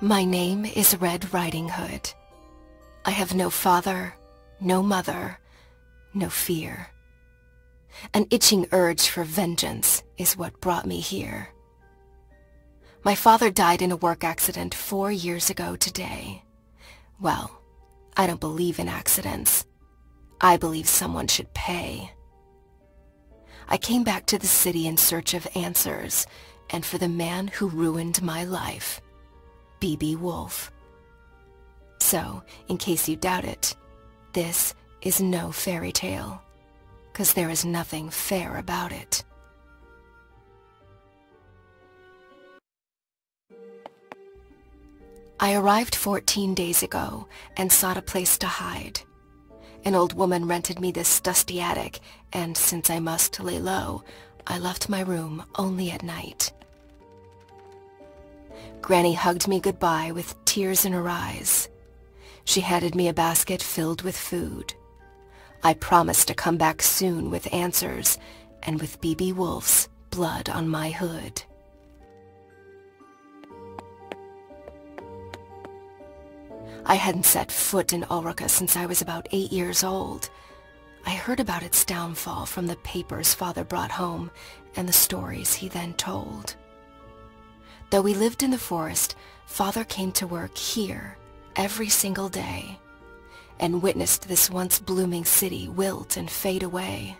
My name is Red Riding Hood. I have no father, no mother, no fear. An itching urge for vengeance is what brought me here. My father died in a work accident 4 years ago today. Well, I don't believe in accidents. I believe someone should pay. I came back to the city in search of answers, and for the man who ruined my life, B.B. Woolfe. So, in case you doubt it, this is no fairy tale, 'cause there is nothing fair about it. I arrived 14 days ago and sought a place to hide. An old woman rented me this dusty attic, and since I must lay low, I left my room only at night. Granny hugged me goodbye with tears in her eyes. She handed me a basket filled with food. I promised to come back soon with answers, and with B.B. Woolfe's blood on my hood. I hadn't set foot in Ulrica since I was about 8 years old. I heard about its downfall from the papers Father brought home and the stories he then told. Though we lived in the forest, Father came to work here every single day and witnessed this once blooming city wilt and fade away.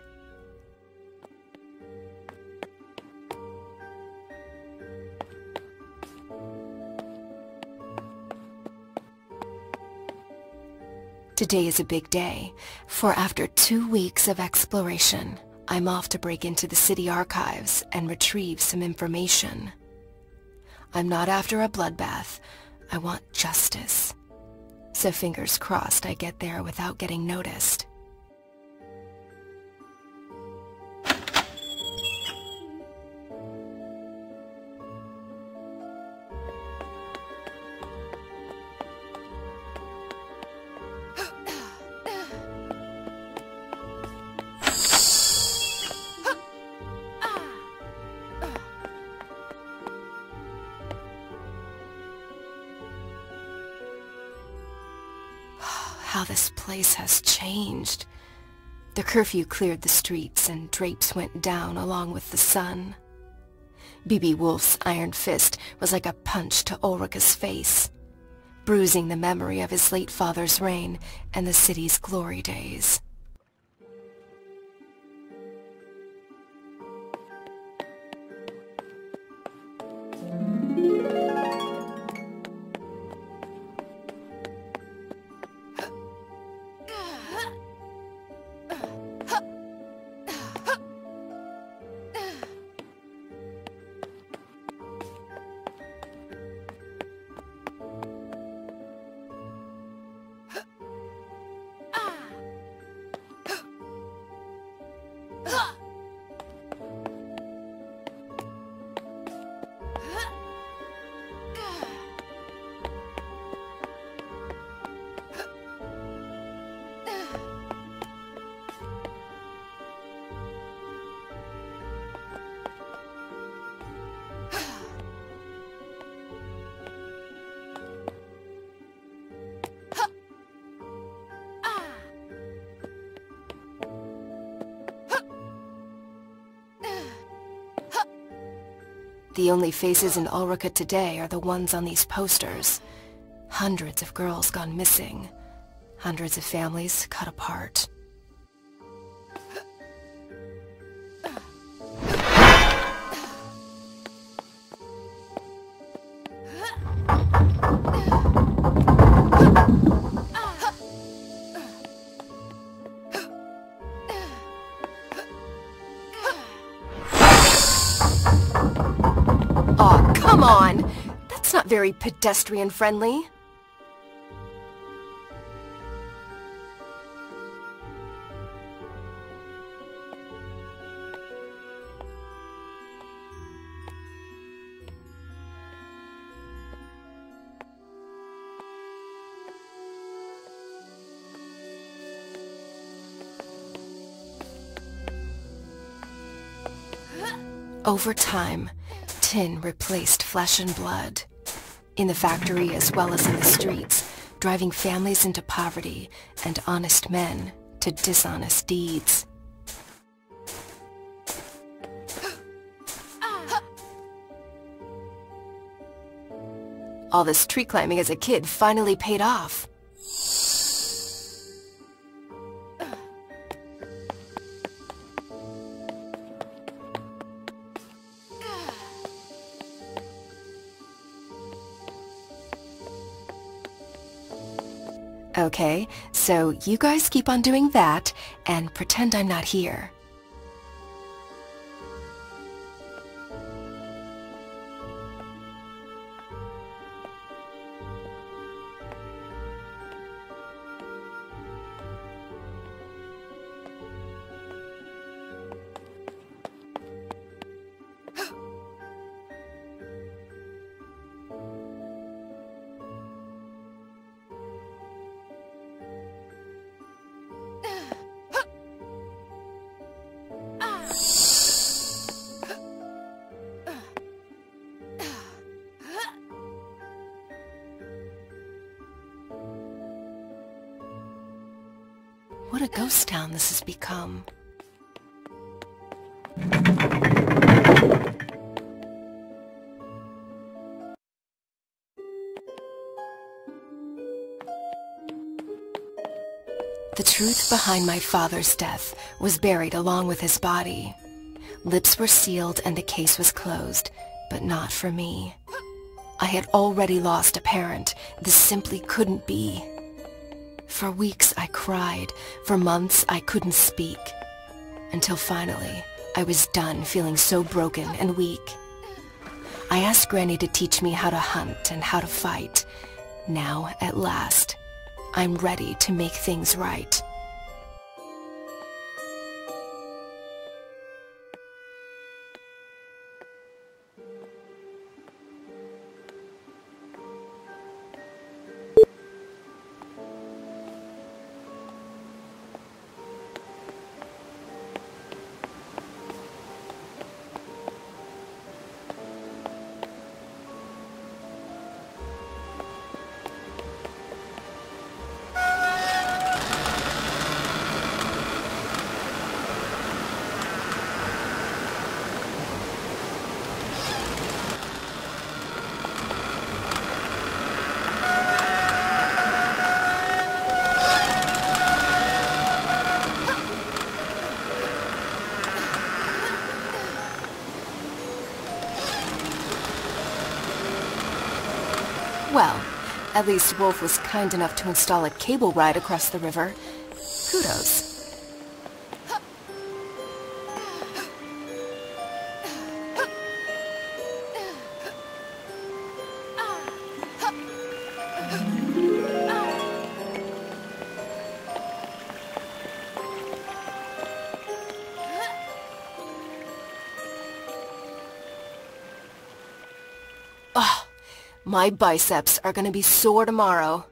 Today is a big day, for after 2 weeks of exploration, I'm off to break into the city archives and retrieve some information. I'm not after a bloodbath. I want justice. So fingers crossed I get there without getting noticed. How this place has changed. The curfew cleared the streets and drapes went down along with the sun. B.B. Woolfe's iron fist was like a punch to Ulrica's face, bruising the memory of his late father's reign and the city's glory days. The only faces in Ulrica today are the ones on these posters. Hundreds of girls gone missing. Hundreds of families cut apart. Aw, come on! That's not very pedestrian-friendly. Over time, tin replaced flesh and blood. in the factory as well as in the streets, driving families into poverty and honest men to dishonest deeds. All this tree climbing as a kid finally paid off. Okay, so you guys keep on doing that and pretend I'm not here. What a ghost town this has become. The truth behind my father's death was buried along with his body. Lips were sealed and the case was closed, but not for me. I had already lost a parent. This simply couldn't be. For weeks I cried. For months I couldn't speak. Until finally, I was done feeling so broken and weak. I asked Granny to teach me how to hunt and how to fight. Now, at last, I'm ready to make things right. Well, at least Woolfe was kind enough to install a cable ride across the river. Kudos. Oh, my biceps are gonna be sore tomorrow.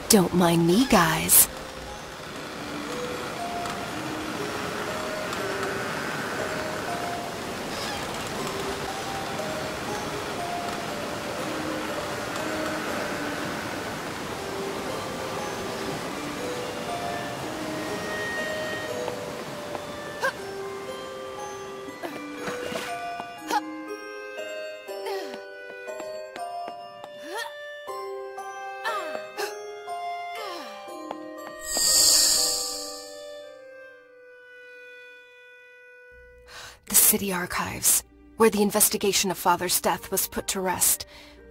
Don't mind me, guys. The city archives, where the investigation of Father's death was put to rest.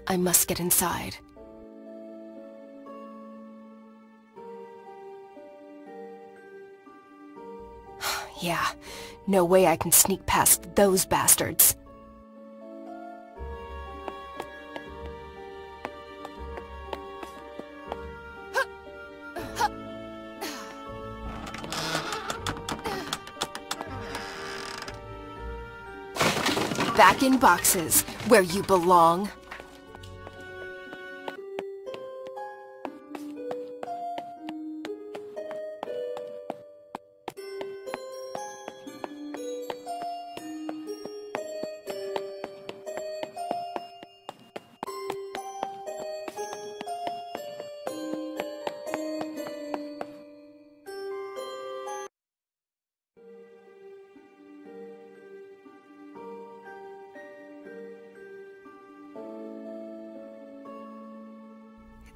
I must get inside. Yeah, no way I can sneak past those bastards. Back in boxes, where you belong.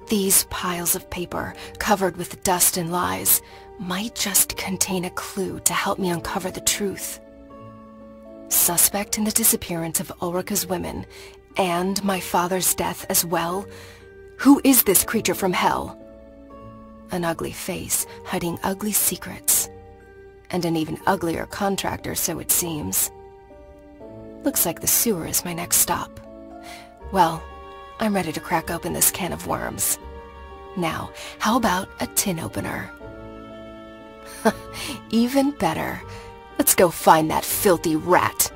These piles of paper, covered with dust and lies, might just contain a clue to help me uncover the truth. Suspect in the disappearance of Ulrika's women, and my father's death as well? Who is this creature from hell? An ugly face, hiding ugly secrets. And an even uglier contractor, so it seems. Looks like the sewer is my next stop. Well, I'm ready to crack open this can of worms. Now, how about a tin opener? Even better. Let's go find that filthy rat.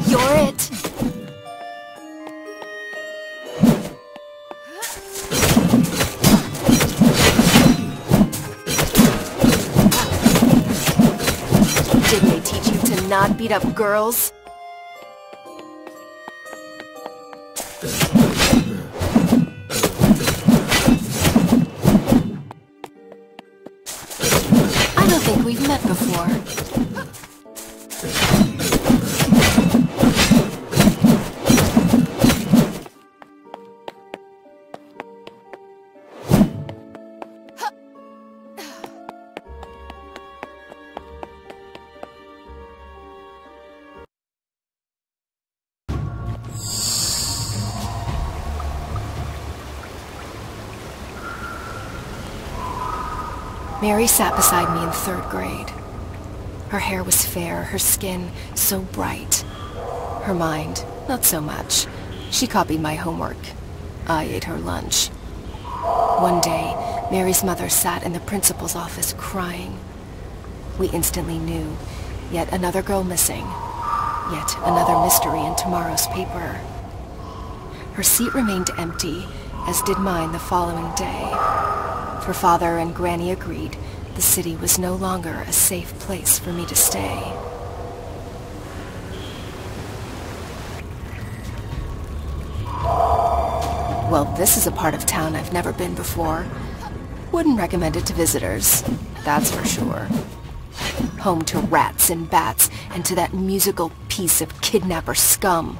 You're it! Didn't they teach you to not beat up girls? I don't think we've met before. Mary sat beside me in 3rd grade. Her hair was fair, her skin so bright. Her mind, not so much. She copied my homework. I ate her lunch. One day, Mary's mother sat in the principal's office crying. We instantly knew, yet another girl missing. Yet another mystery in tomorrow's paper. Her seat remained empty, as did mine the following day. For Father and Granny agreed the city was no longer a safe place for me to stay. Well, this is a part of town I've never been before. Wouldn't recommend it to visitors, that's for sure. Home to rats and bats, and to that musical piece of kidnapper scum.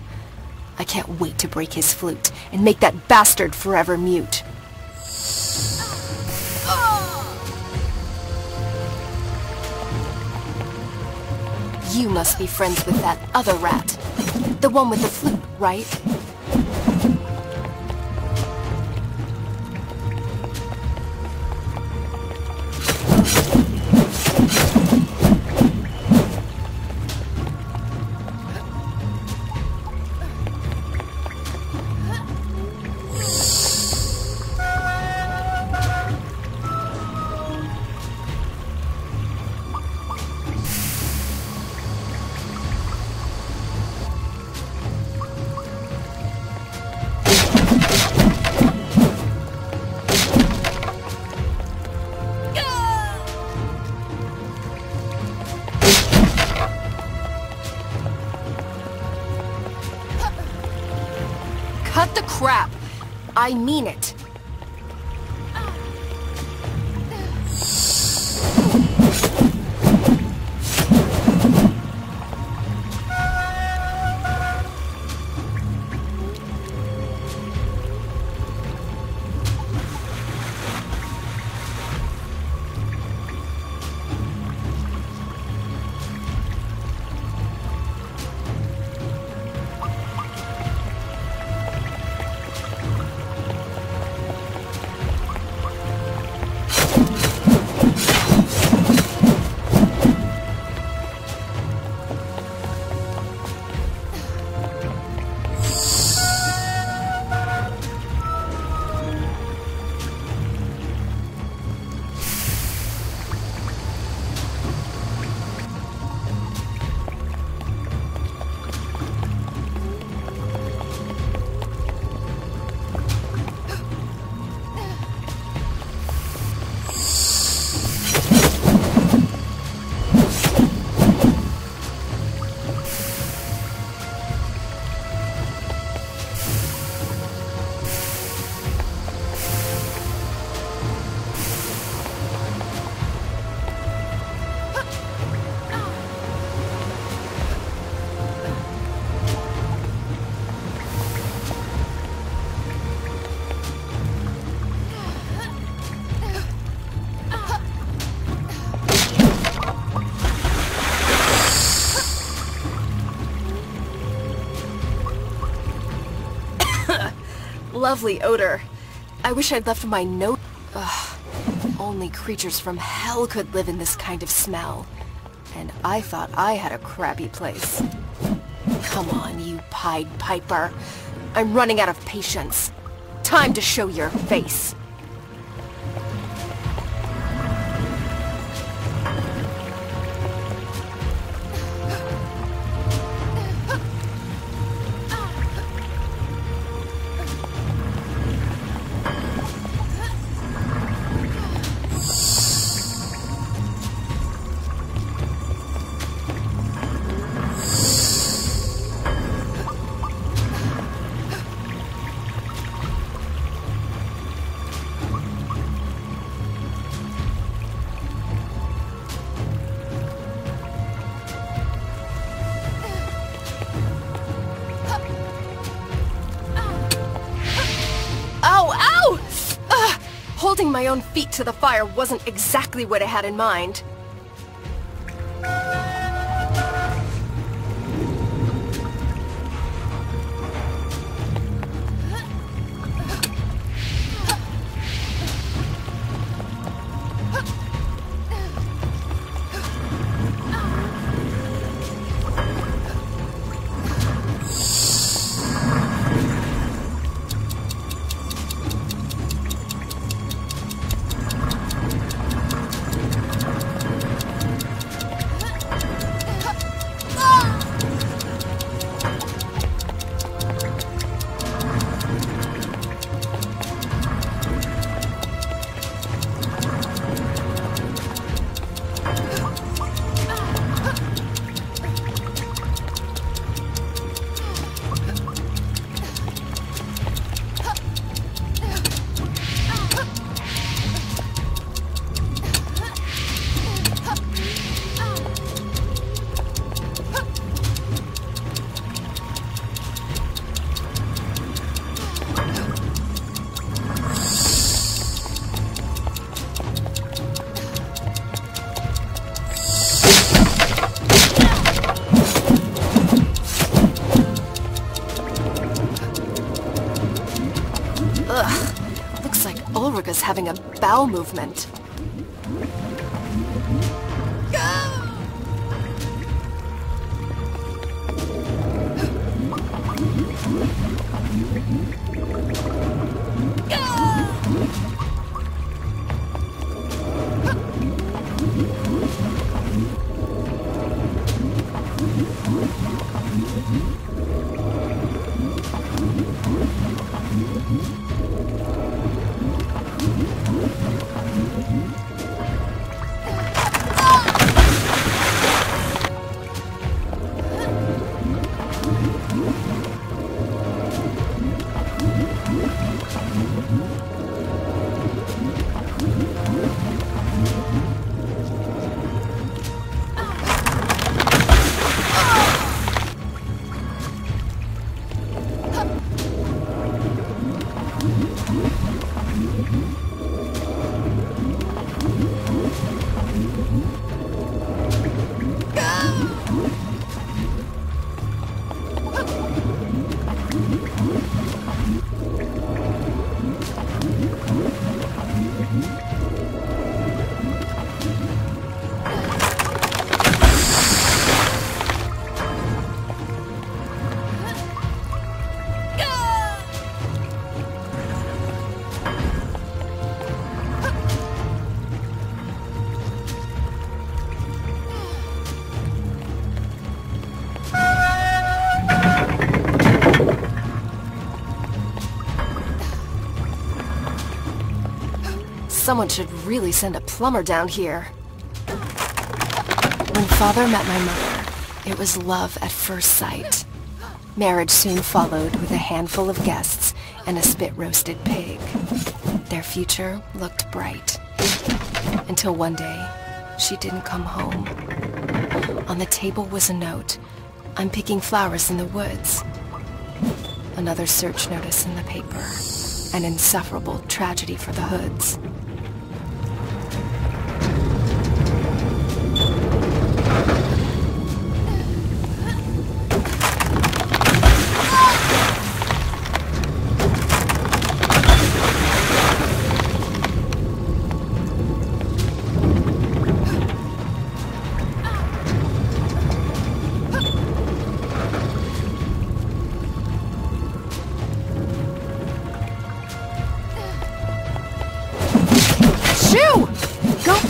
I can't wait to break his flute and make that bastard forever mute. You must be friends with that other rat. The one with the flute, right? Cut the crap! I mean it! lovely odor. I wish I'd left my note. Ugh. Only creatures from hell could live in this kind of smell. And I thought I had a crappy place. Come on, you Pied Piper. I'm running out of patience. Time to show your face. Holding my own feet to the fire wasn't exactly what I had in mind. Ugh, looks like Ulrica's having a bowel movement. Someone should really send a plumber down here. When Father met my mother, it was love at first sight. Marriage soon followed with a handful of guests and a spit-roasted pig. Their future looked bright. Until one day, she didn't come home. On the table was a note. I'm picking flowers in the woods. Another search notice in the paper. An insufferable tragedy for the Hoods.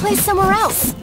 place somewhere else.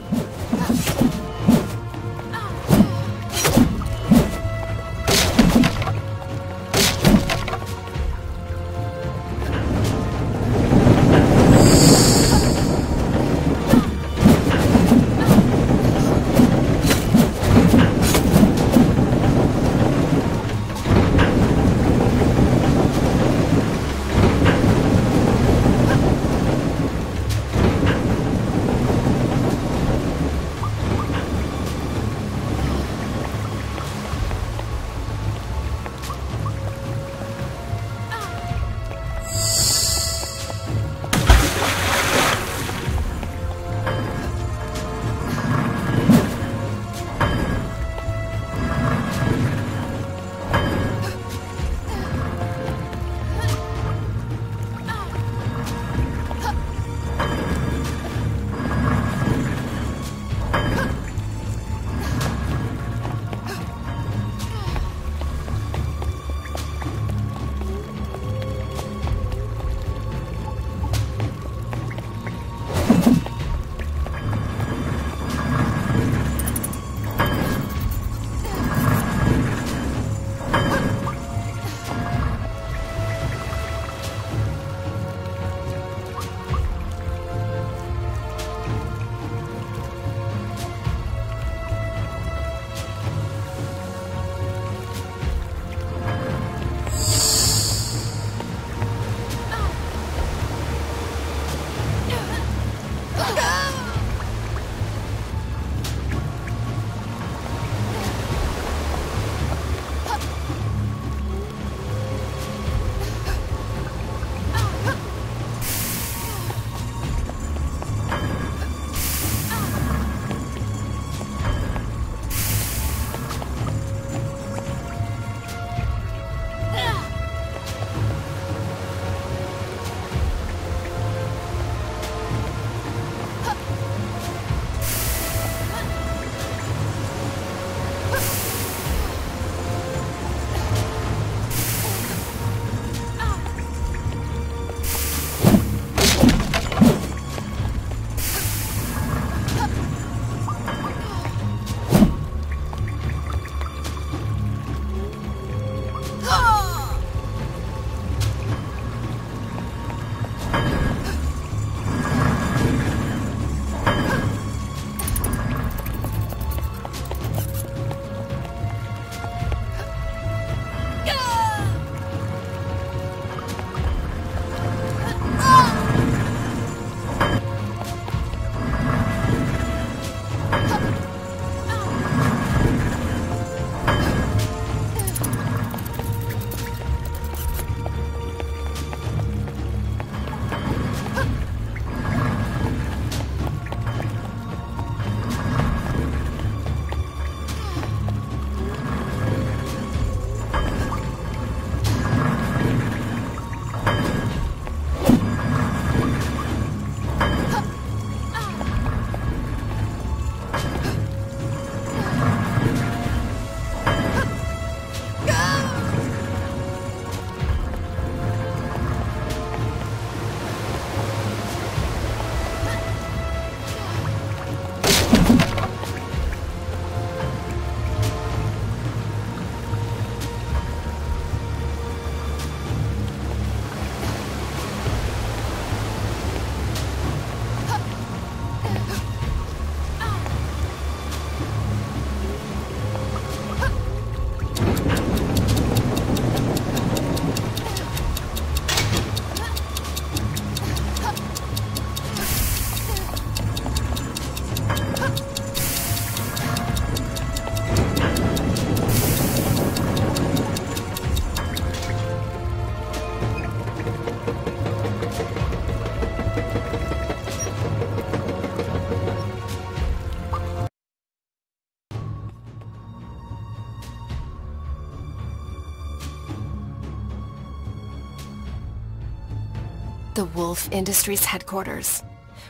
The Woolfe Industries headquarters,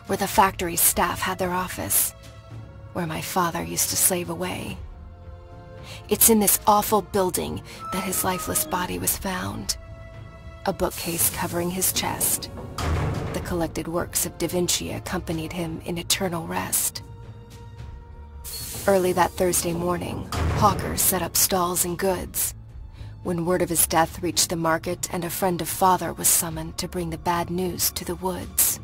where the factory staff had their office, where my father used to slave away. It's in this awful building that his lifeless body was found. A bookcase covering his chest. The collected works of Da Vinci accompanied him in eternal rest. Early that Thursday morning, hawkers set up stalls and goods. When word of his death reached the market and a friend of father was summoned to bring the bad news to the woods.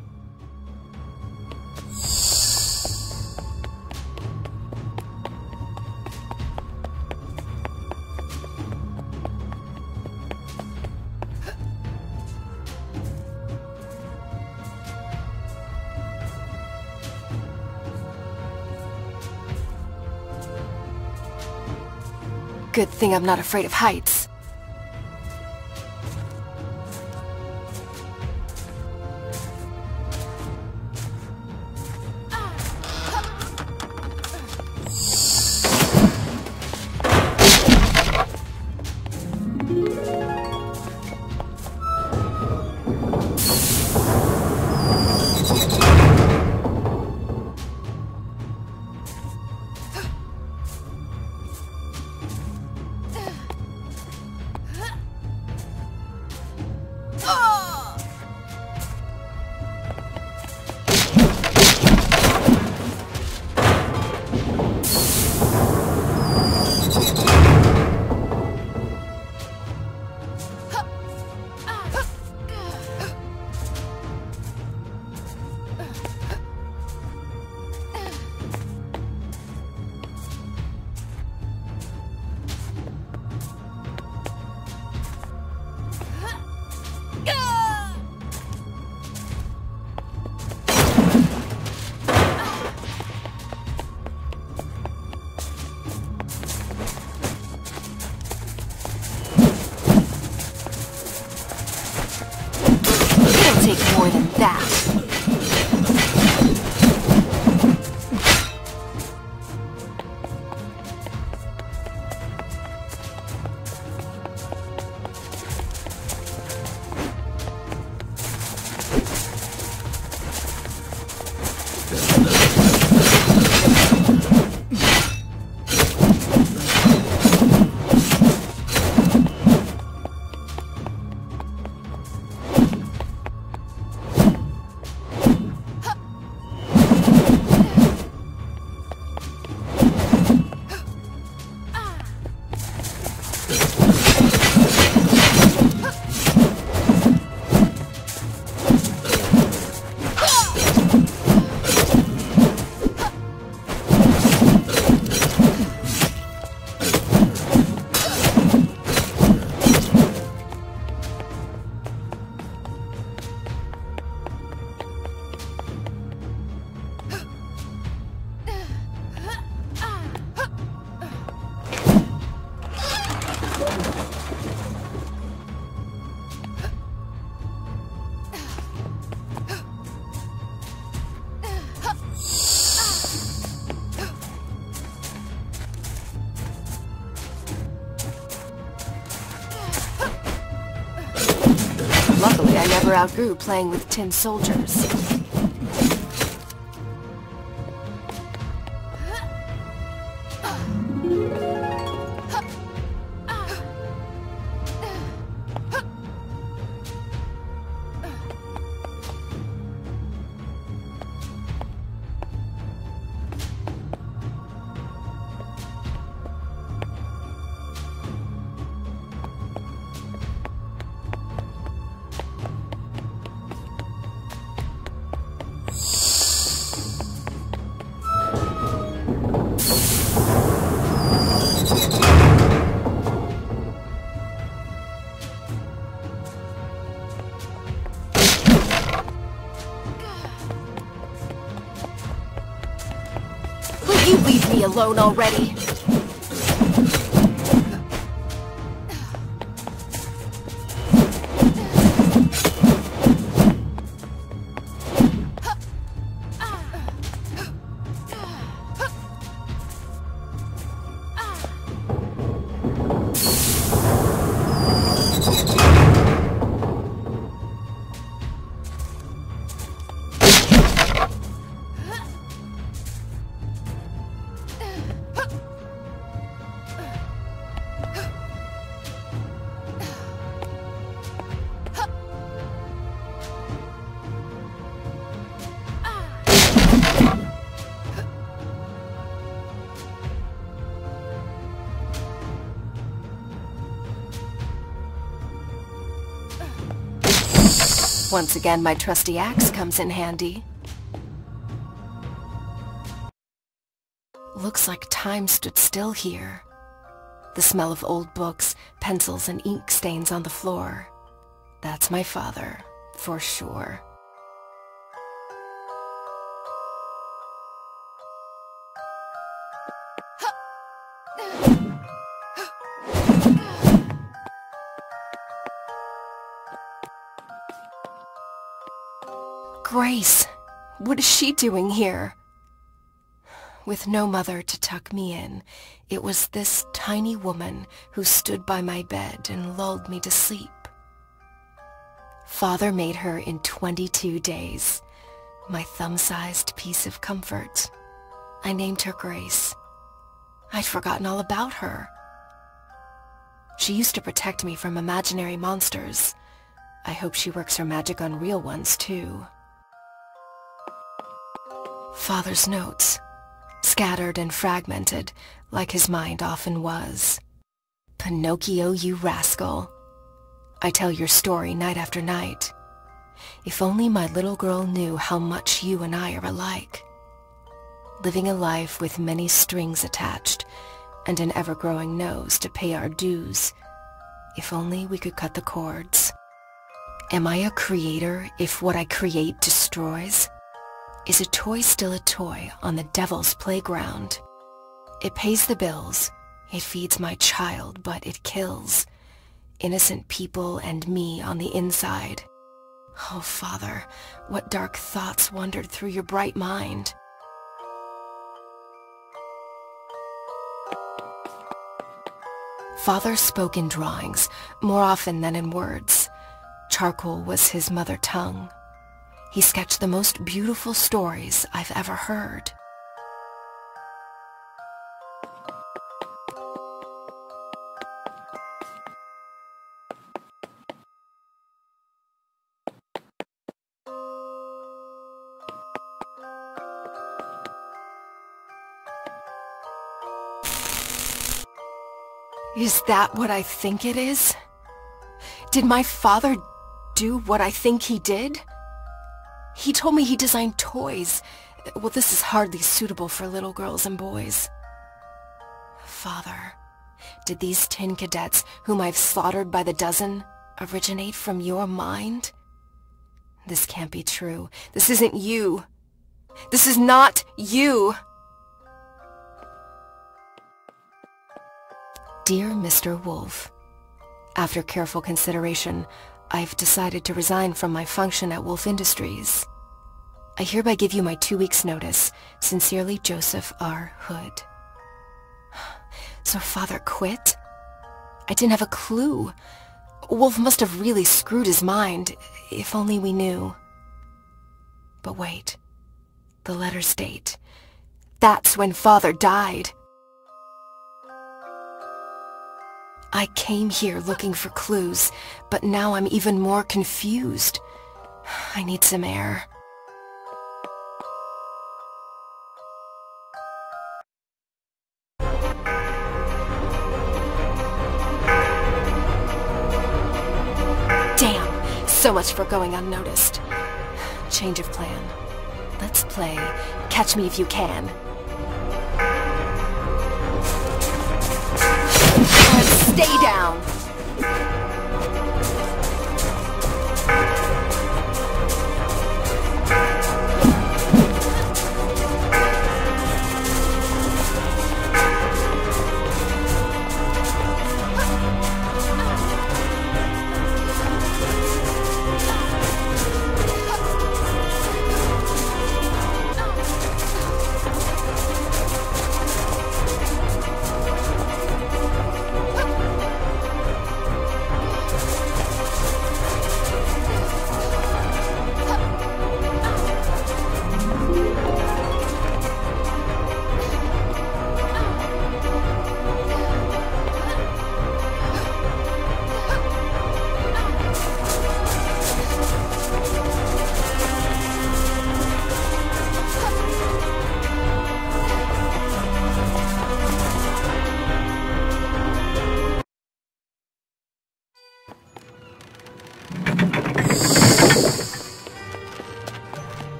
Good thing I'm not afraid of heights. Take more than that. Luckily, I never outgrew playing with tin soldiers. You leave me alone already. Once again, my trusty axe comes in handy. Looks like time stood still here. The smell of old books, pencils, and ink stains on the floor. That's my father, for sure. Grace, what is she doing here? With no mother to tuck me in, it was this tiny woman who stood by my bed and lulled me to sleep. Father made her in 22 days, my thumb-sized piece of comfort. I named her Grace. I'd forgotten all about her. She used to protect me from imaginary monsters. I hope she works her magic on real ones, too. Father's notes, scattered and fragmented, like his mind often was. Pinocchio, you rascal. I tell your story night after night. If only my little girl knew how much you and I are alike. Living a life with many strings attached, and an ever-growing nose to pay our dues. If only we could cut the cords. Am I a creator if what I create destroys? Is a toy still a toy on the devil's playground? It pays the bills, it feeds my child, but it kills innocent people and me on the inside. Oh, Father, what dark thoughts wandered through your bright mind? Father spoke in drawings, more often than in words. Charcoal was his mother tongue. He sketched the most beautiful stories I've ever heard. Is that what I think it is? Did my father do what I think he did? He told me he designed toys. Well, this is hardly suitable for little girls and boys. Father, did these tin cadets, whom I've slaughtered by the dozen, originate from your mind? This can't be true. This isn't you. This is not you. Dear Mr. Woolfe, after careful consideration, I've decided to resign from my function at Woolfe Industries. I hereby give you my 2 weeks' notice. Sincerely, Joseph R. Hood. So Father quit? I didn't have a clue. Woolfe must have really screwed his mind, if only we knew. But wait, the letters date. That's when Father died. I came here looking for clues, but now I'm even more confused. I need some air. Damn! So much for going unnoticed. Change of plan. Let's play Catch Me If You Can. Stay down!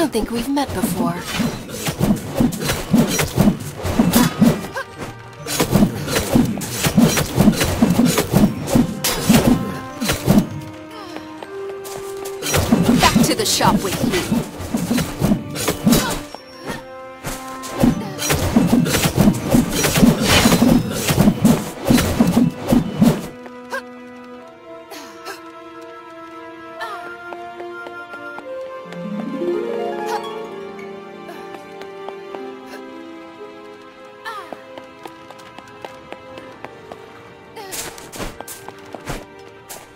don't think we've met before. Back to the shop with you.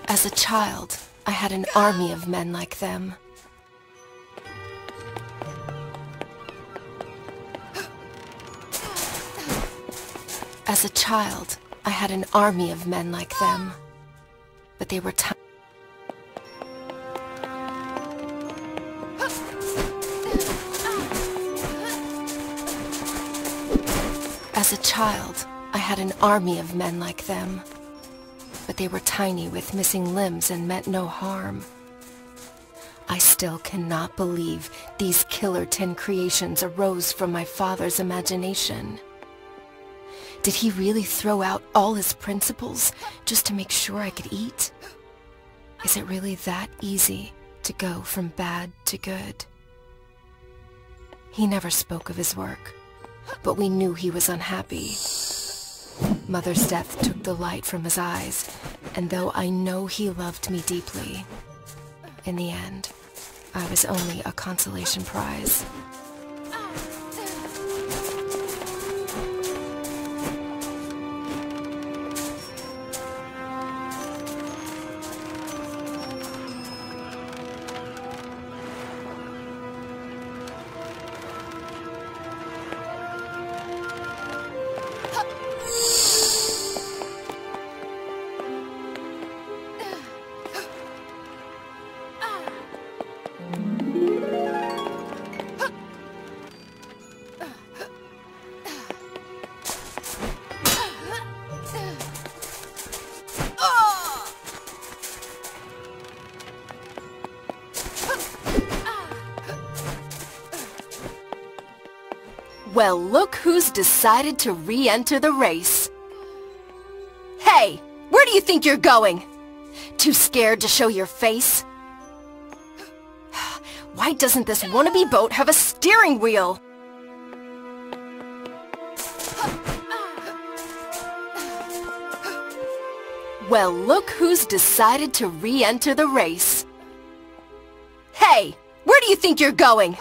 As a child, I had an army of men like them. As a child, I had an army of men like them. But they were tiny. As a child, I had an army of men like them. But they were tiny with missing limbs and meant no harm. I still cannot believe these killer 10 creations arose from my father's imagination. Did he really throw out all his principles just to make sure I could eat? Is it really that easy to go from bad to good? He never spoke of his work, but we knew he was unhappy. Mother's death took the light from his eyes, and though I know he loved me deeply, in the end, I was only a consolation prize. Well, look who's decided to re-enter the race. Hey, where do you think you're going? Too scared to show your face? Why doesn't this wannabe boat have a steering wheel? Well, look who's decided to re-enter the race. Hey, where do you think you're going?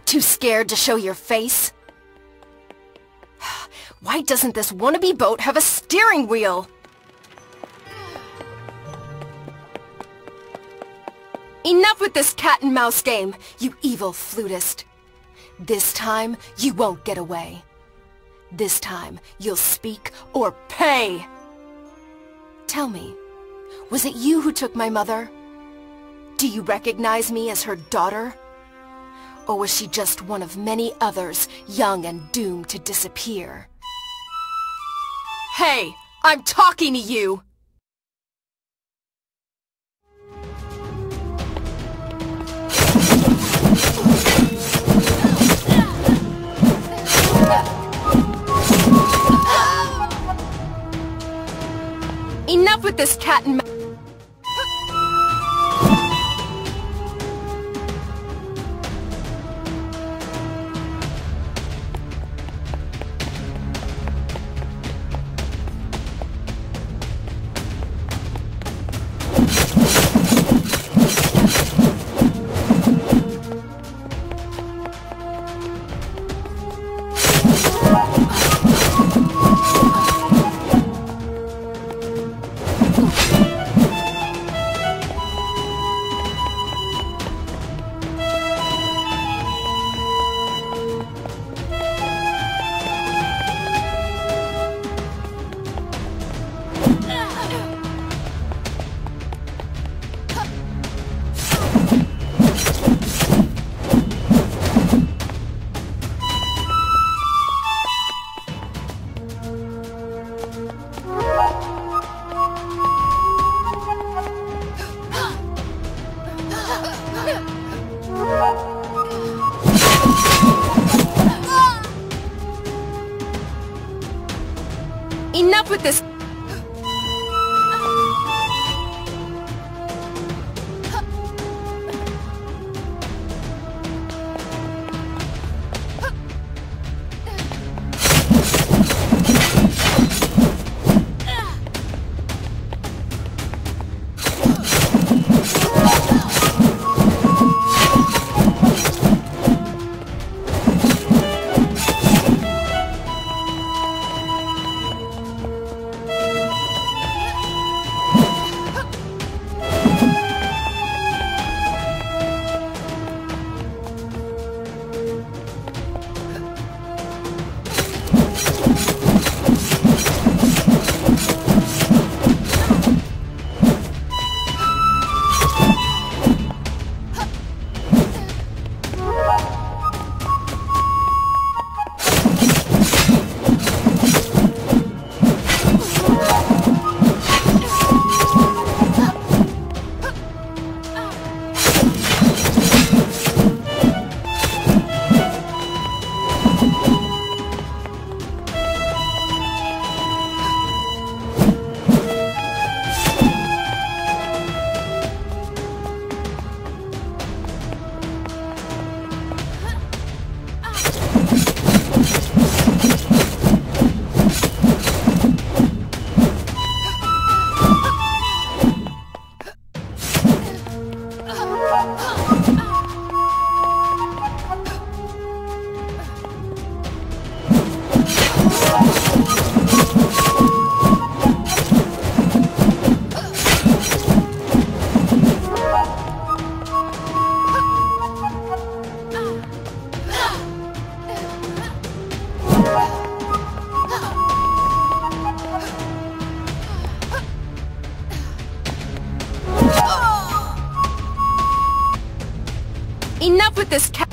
Too scared to show your face? Why doesn't this wannabe boat have a steering wheel? Enough with this cat and mouse game, you evil flutist. This time, you won't get away. This time, you'll speak or pay. Tell me, was it you who took my mother? Do you recognize me as her daughter? Or was she just one of many others, young and doomed to disappear? Hey, I'm talking to you! Enough with this cat and mouse. Enough with this! Enough with this cat!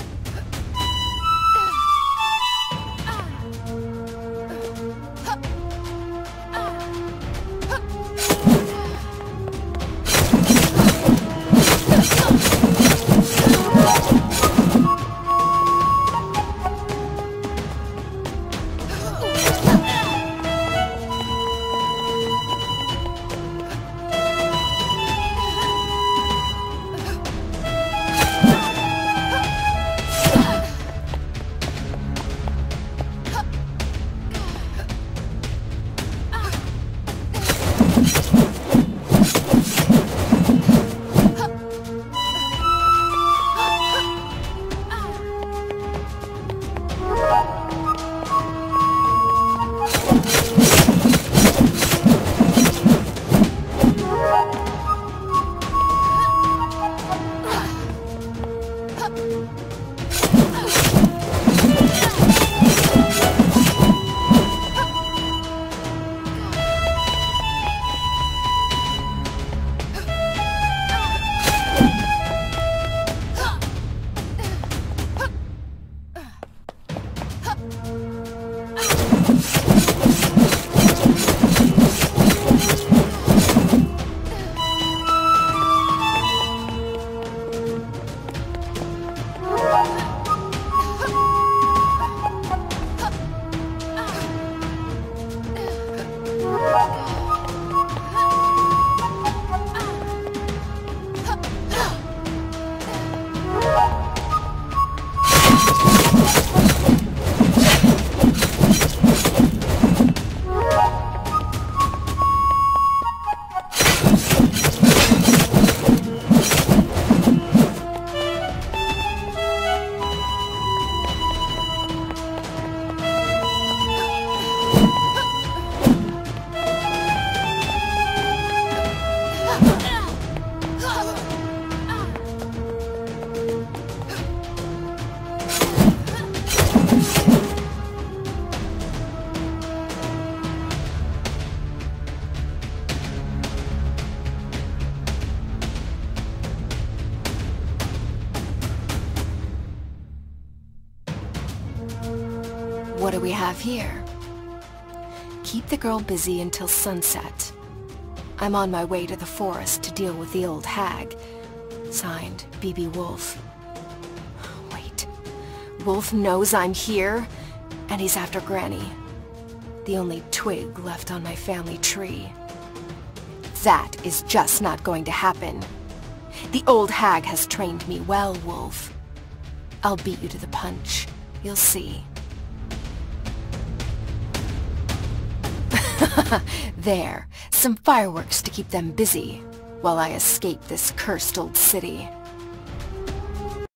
What do we have here? Keep the girl busy until sunset. I'm on my way to the forest to deal with the old hag. Signed, B.B. Woolfe. Wait. Woolfe knows I'm here, and he's after Granny. the only twig left on my family tree. That is just not going to happen. The old hag has trained me well, Woolfe. I'll beat you to the punch. You'll see. There, some fireworks to keep them busy, while I escape this cursed old city.